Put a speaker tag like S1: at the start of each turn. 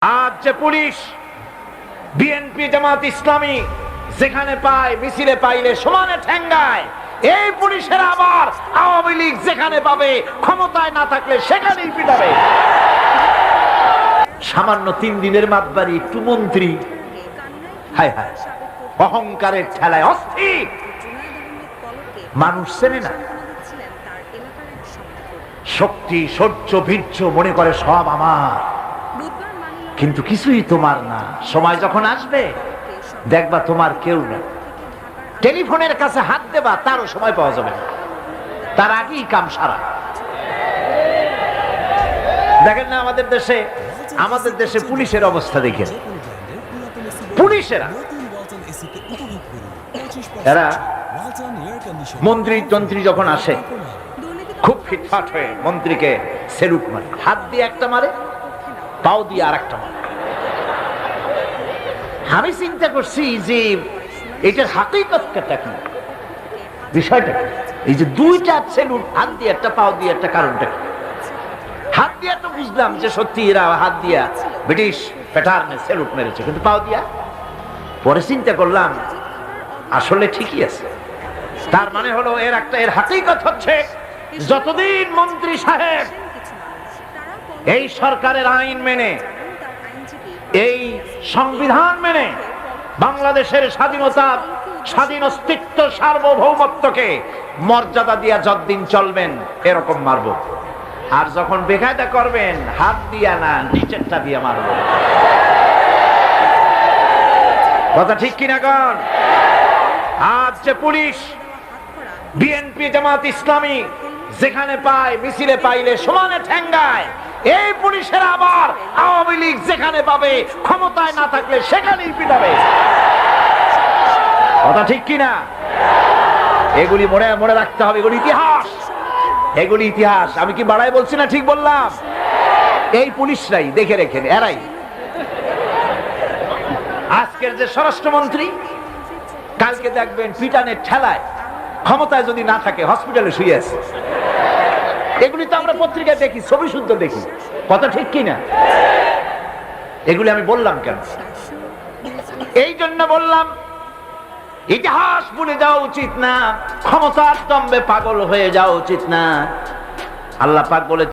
S1: আজ যে police BNP Jamaat Islami যেখানে পায় মিছিলে পাইলে সমানে ঠেঙ্গায়, এই পুলিশের আবার আওয়ামী লীগ যেখানে পাবে ক্ষমতায় না থাকলে সেখানেই পিটাবে। সামান্য 3 দিনের মাতবাড়ি একটু মন্ত্রী, হায় হায়, অহংকারের ঠেলায় অস্থির, মানুষ চেনে না, শক্তি সহ্য বীর্য মনে করে সব আমার, কিন্তু কিছুই তোমার না। সময় যখন আসবে দেখবা তোমার কেউ না। টেলিফোনের কাছে হাত দেবা, তারও সময় পাওয়া যাবে না, তার আগেই কাম সারা। দেখেন না আমাদের দেশে পুলিশের অবস্থা দেখেন। পুলিশেরা এরা মন্ত্রী যখন আসে খুব ফিটফাট হয়ে মন্ত্রীকে সেলুট মারে, হাত দিয়ে একটা মারে, পাও দিয়ে আর একটা মারে। আমি চিন্তা করছি যে এটার হাকিকতটা কি, বিষয়টা কি? এই যে 2টা সেলুট, হাত দিয়ে একটা পাও দিয়ে একটা, কারণটা কি? হাত দিয়ে তো বুঝলাম যে সত্যি এরা হাত দিয়া ব্রিটিশ প্যাটার্নে সেলুট মেরেছে, কিন্তু পাও দিয়া পরে চিন্তা করলাম আসলে ঠিকই আছে। তার মানে হলো এর হাকিকত হচ্ছে যতদিন মন্ত্রী সাহেব এই সরকারের আইন মেনে, এই সংবিধান মেনে বাংলাদেশের স্বাধীনতা, স্বাধীন অস্তিত্ব, সার্বভৌমত্বকে মর্যাদা দিয়া যতদিন চলবেন এরকম মারব। আর যখন বেকায়দা করবেন হাত দিয়া না, নিচেরটা দিয়া মারব। কথা ঠিক কিনা কন? আজ যে পুলিশ বিএনপি জামাত ইসলামী যেখানে পায় মিছিলে পাইলে সমানে ঠেঙ্গায়, এই পুলিশের আবার আওয়ামী লীগ যেখানে পাবে ক্ষমতায় না থাকলে সেখানেই পিটাবে। কথা ঠিক কিনা? এগুলি মনে রাখতে হবে, এগুলি ইতিহাস। আমি কি বাড়াই বলছি না? ঠিক বললাম? এই পুলিশরাই দেখে রেখেন, এরাই আজকের যে স্বরাষ্ট্রমন্ত্রী, কালকে দেখবেন পিটানের ঠেলায় ক্ষমতায় যদি না থাকে হসপিটালে শুয়ে আছে। এগুলি তো আমরা পত্রিকায় দেখি, ছবি শুদ্ধ দেখি। কথা ঠিক কিনা? এগুলি আমি বললাম কেন? এই জন্য বললাম ইতিহাস ভুলে যাওয়া উচিত না, ক্ষমতার দম্ভে পাগল হয়ে যাওয়া উচিত না। আল্লাহ পাক বলে